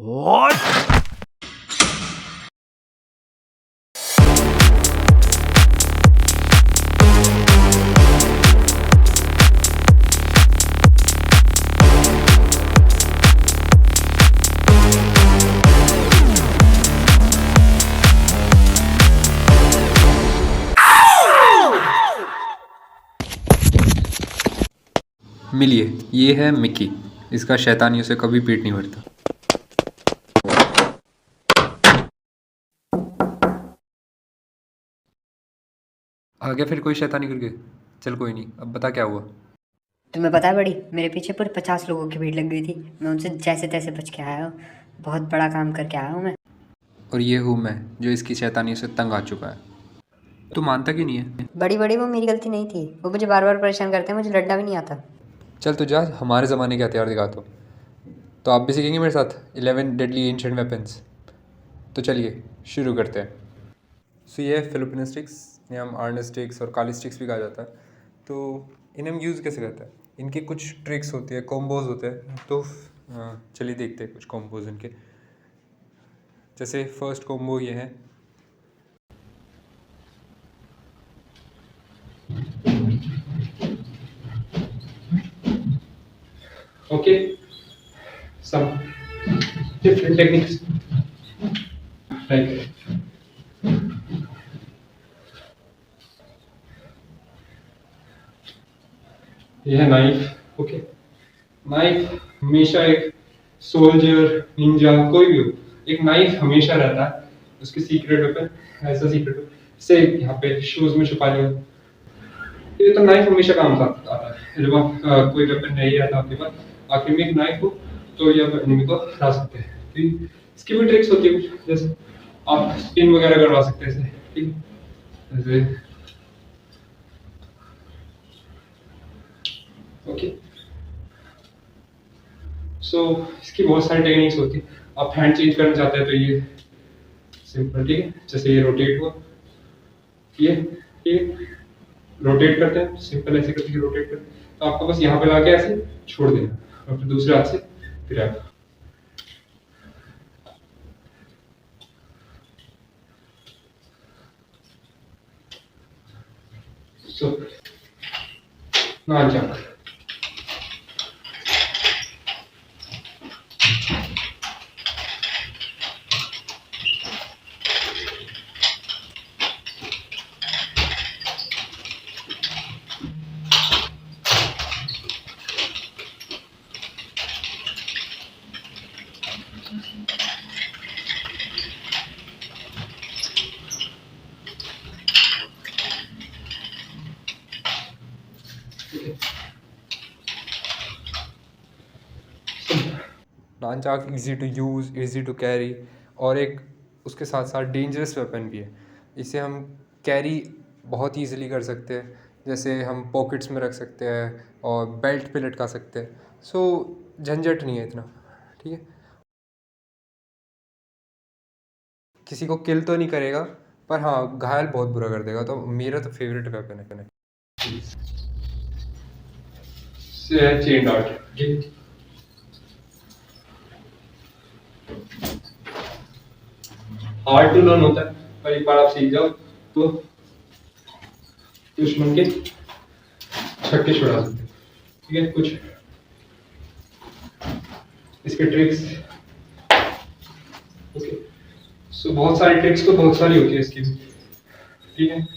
What? मिलिए, ये है मिक्की। इसका शैतानियों से कभी पेट नहीं भरता। आ गया फिर कोई शैतानी करके। चल कोई नहीं, अब बता क्या हुआ। तुम्हें पता है बड़ी, मेरे पीछे पूरे 50 लोगों की भीड़ लग गई थी। मैं उनसे जैसे तैसे बच के आया हूँ। बहुत बड़ा काम करके आया हूँ मैं। और ये हूँ मैं, जो इसकी शैतानियों से तंग आ चुका है। तू मानता क्यों नहीं है? बड़ी बड़ी वो मेरी गलती नहीं थी। वो मुझे बार बार परेशान करते हैं, मुझे लड़ना भी नहीं आता। चल तू जा, हमारे ज़माने के हथियार दिखाता हूँ। तो आप भी सीखेंगे मेरे साथ 11 डेडली एंशिएंट वेपन्स। तो चलिए शुरू करते हैं। सो ये है फिलिपिनो स्टिक्स, इन्हें हम आर्न स्टिक्स और काली स्टिक्स भी कहा जाता है। तो इन्हें हम यूज़ कैसे करते हैं? इनकी कुछ ट्रिक्स होती है, कॉम्बोज होते हैं। तो चलिए देखते हैं कुछ कॉम्बोज इनके। जैसे फर्स्ट कॉम्बो ये है। Okay, some different techniques like ये है नाइफ। ओके, नाइफ हमेशा एक सोल्जर निंजा कोई भी हो, एक नाइफ हमेशा रहता है उसकी सीक्रेट वेपन। ऐसा सीक्रेट से यहाँ पे शूज में छुपा लिया। ये तो नाइफ हमेशा काम आता है जब आप कोई वेपन नहीं रहता आपके पास, आखिर में एक नाइफ हो तो ये आप एनिमी को हरा सकते हैं। ठीक है? इसकी भी ट्रिक्स होती है कुछ, जैसे आप स्पिन वगैरह करवा सकते हैं इसे। ठीक है? जैसे ओके, सो इसकी बहुत सारी टेक्निक्स होती है। आप हैंड चेंज करना चाहते हैं तो ये सिंपल, ठीक है, जैसे ये रोटेट हुआ, ये रोटेट करते हैं, सिंपल ऐसे करके रोटेट करते हैं। तो आपको बस यहाँ पे लाके ऐसे छोड़ देना और फिर दूसरे हाथ से grab. So nunchuck. Nunchuck easy to use, easy to carry, और एक उसके साथ साथ डेंजरस वेपन भी है। इसे हम कैरी बहुत ईजिली कर सकते हैं, जैसे हम पॉकेट्स में रख सकते हैं और बेल्ट पे लटका सकते हैं। सो झंझट नहीं है इतना। ठीक है, किसी को किल तो नहीं करेगा, पर हाँ घायल बहुत बुरा कर देगा। तो मेरा तो फेवरेट वेपन है। Chain dart, hard to learn होता है, पर एक बार आप सीख जाओ तो दुश्मन के छक्के छुड़ा सकते हैं। ठीक है, कुछ इसके ट्रिक्स। ओके, सो बहुत सारी ट्रिक्स तो बहुत सारी होती है इसकी। ठीक है,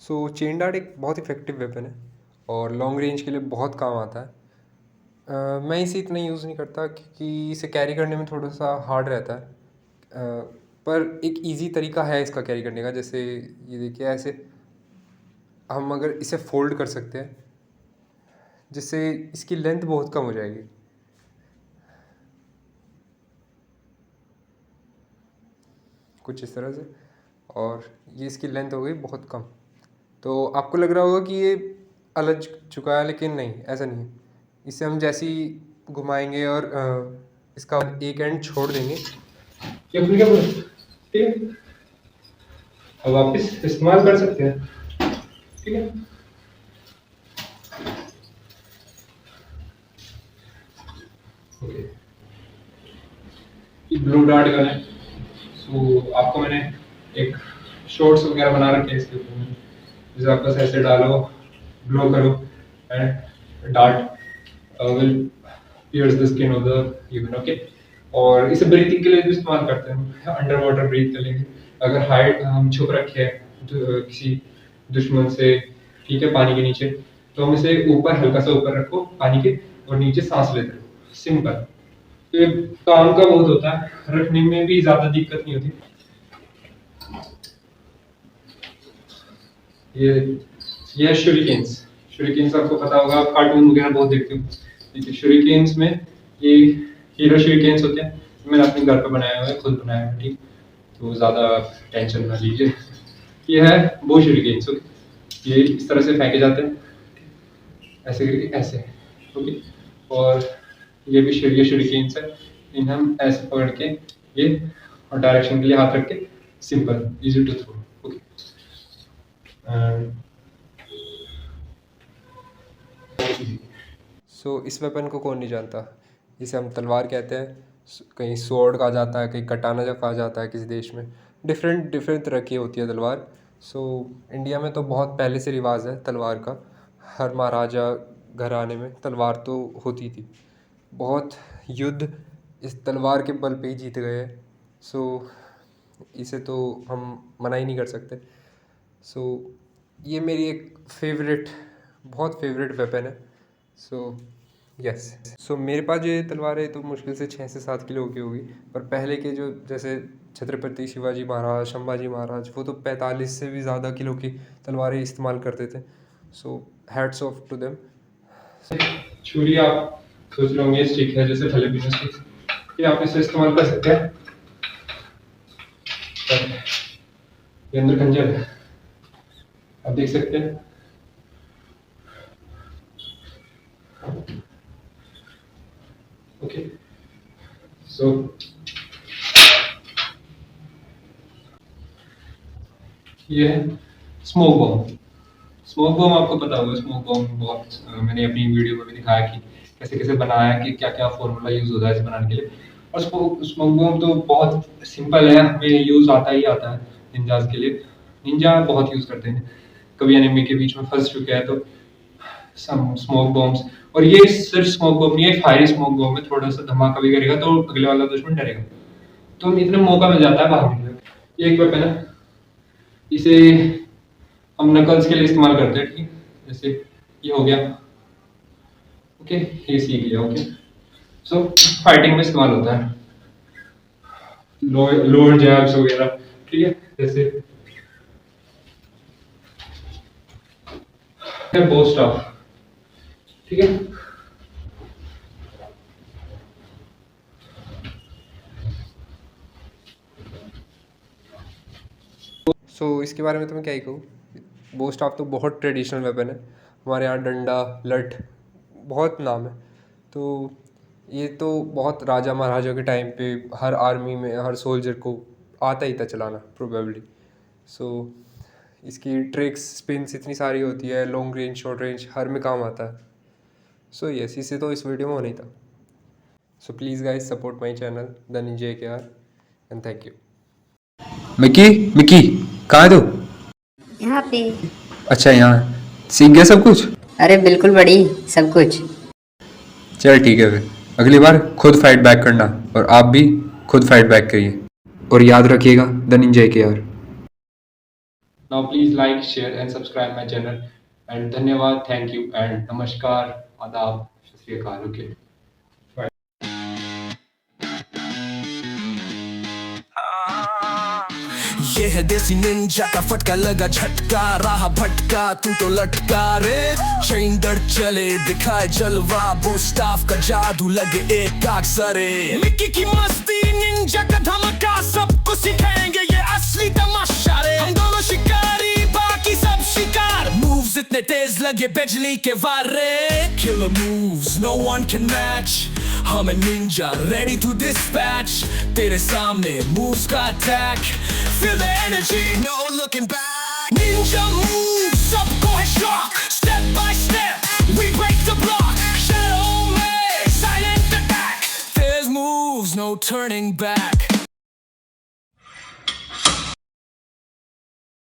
सो चेन डार्ट एक बहुत इफ़ेक्टिव वेपन है और लॉन्ग रेंज के लिए बहुत काम आता है। मैं इसे इतना यूज़ नहीं करता क्योंकि इसे कैरी करने में थोड़ा सा हार्ड रहता है। पर एक इजी तरीका है इसका कैरी करने का। जैसे ये देखिए, ऐसे हम अगर इसे फोल्ड कर सकते हैं, जिससे इसकी लेंथ बहुत कम हो जाएगी। कुछ इस तरह से, और ये इसकी लेंथ हो गई बहुत कम। तो आपको लग रहा होगा कि ये अलझ चुका है, लेकिन नहीं, ऐसा नहीं है। इसे हम जैसे ही घुमाएंगे और इसका एक एंड छोड़ देंगे, ये खुल गया पूरा, ठीक है। अब वापस इस्तेमाल कर सकते हैं, ठीक है। ओके, ये ब्लू डार्ट गन है। सो आपको मैंने एक शॉर्ट्स वगैरह बना रखे हैं इसके ऊपर में, जैसे आप बस ऐसे डालो, ब्लो करो and dart will piers the skin of the human, okay. और इसे ब्रीथिंग के लिए भी इस्तेमाल करते हैं, अंडर वाटर ब्रीथ कर लेंगे अगर हाइट हम छुप रखे हैं किसी दुश्मन से, ठीक है, पानी के नीचे, तो हम इसे ऊपर हल्का सा ऊपर रखो पानी के और नीचे सांस लेते रहो, सिंपल। तो ये काम का बहुत होता है, रखने में भी ज्यादा दिक्कत नहीं होती। ये शूरिकेन्स, शूरिकेन्स आपको पता होगा, आप कार्टून वगैरह बहुत देखते हो, ठीक है। शूरिकेन्स में ये हीरो शूरिकेन्स होते हैं, मैंने अपने घर पे बनाया हुआ है, खुद बनाया है, ठीक, तो ज़्यादा टेंशन ना लीजिए। ये है वो शूरिकेन्स, ओके। ये इस तरह से फेंके जाते हैं, ऐसे करके ऐसे, ओके। और ये भी ये शूरिकेन्स है, इन्हें हम ऐसे पकड़ के ये और डायरेक्शन के लिए हाथ रख के simple easy to throw, okay. So इस वेपन को कौन नहीं जानता, इसे हम तलवार कहते हैं, कहीं स्वॉर्ड कहा जाता है, कहीं कटाना जो कहा जाता है, किसी देश में डिफरेंट डिफरेंट तरह की होती है तलवार। सो इंडिया में तो बहुत पहले से रिवाज है तलवार का, हर महाराजा घराने में तलवार तो होती थी, बहुत युद्ध इस तलवार के बल पे ही जीत गए हैं। सो इसे तो हम मना ही नहीं कर सकते। सो ये मेरी एक फेवरेट, बहुत फेवरेट वेपन है। सो यस, सो मेरे पास जो ये तलवार है तो मुश्किल से 6 से 7 किलो की होगी, पर पहले के जो जैसे छत्रपति शिवाजी महाराज, संभाजी महाराज, वो तो 45 से भी ज़्यादा किलो की तलवारें इस्तेमाल करते थे। So hats off to them. छुरी आप सोच रहे होंगे स्टिक है जैसे फिलिपिनो स्टिक, ये आप इसे इस्तेमाल कर सकते हैं। ये अंदर खंजर है, आप देख सकते हैं। ओके, सो ये है स्मोक बॉम्ब। स्मोक बॉम्ब आपको पता होगा, स्मोक बॉम्ब बहुत मैंने अपनी वीडियो में भी दिखाया कि कैसे कैसे बनाया है, कि क्या क्या फॉर्मूला यूज होता है इसे बनाने के लिए। और स्मोक बॉम्ब तो बहुत सिंपल है, हमें यूज आता ही आता है निंजाज के लिए। निंजा बहुत यूज करते हैं, कभी एनिमी के बीच में फंस चुके हैं तो स्मोक बॉम्ब्स। और ये सिर्फ स्मोक बॉम्ब नहीं है, फायरी स्मोक बॉम्ब में थोड़ा सा धमाका भी करेगा तो अगले वाला दुश्मन डरेगा, तो इतना मौका मिल जाता है भागने का। ये एक वेपन है, इसे हम नकल्स के लिए इस्तेमाल करते हैं, ठीक, जैसे ये हो गया, ओके, ये सीख लिया, ओके। सो फाइटिंग में इस्तेमाल होता है, लोअर जैब्स वगैरह, ठीक है, जैसे बो स्टॉप, ठीक है। सो इसके बारे में तो मैं क्या ही कहूँ, बो स्टाफ तो बहुत ट्रेडिशनल वेपन है, हमारे यहाँ डंडा, लठ, बहुत नाम है। तो ये तो बहुत राजा महाराजा के टाइम पे हर आर्मी में हर सोल्जर को आता ही था चलाना प्रोबेबली। सो इसकी ट्रिक्स, स्पिन्स इतनी सारी होती है, लॉन्ग रेंज, शॉर्ट रेंज, हर में काम आता है। सो यस, इसे तो इस वीडियो में होना ही था। So please guys support my channel the Ninja AKR and thank you. Mickey, Mickey कहाँ है तू? यहाँ पे। अच्छा, यहाँ सीख गया सब कुछ? अरे बिल्कुल बड़ी, सब कुछ। चल ठीक है, फिर अगली बार खुद फाइट बैक करना, और आप भी खुद फाइट बैक करिए, और याद रखिएगा the Ninja AKR। Now please like, share and subscribe my channel and धन्यवाद, thank you and नमस्कार, आदाब, सत श्री अकाल, okay. ये है देसी निंजा का फटका, लगा झटका, रहा भटका तू तो लटका रे। चेन दर चले दिखाए जलवा, बोस्टाफ का जादू लगे एक काग सरे। मिक्की की मस्ती, निंजा का धमाका, सबको सिखाएंगे ये असली तमाशा रे। हम दोनों शिकारी, बाकी सब शिकार, मूव्स इतने तेज लगे बिजली के वार रे। Killer moves, no one can match, I'm a ninja, ready to dispatch. तेरे सामने moves का attack. Feel the energy, no looking back. Ninja moves, सबको है shock. Step by step, we break the block. Shadow Mage, silent attack. There's moves, no turning back.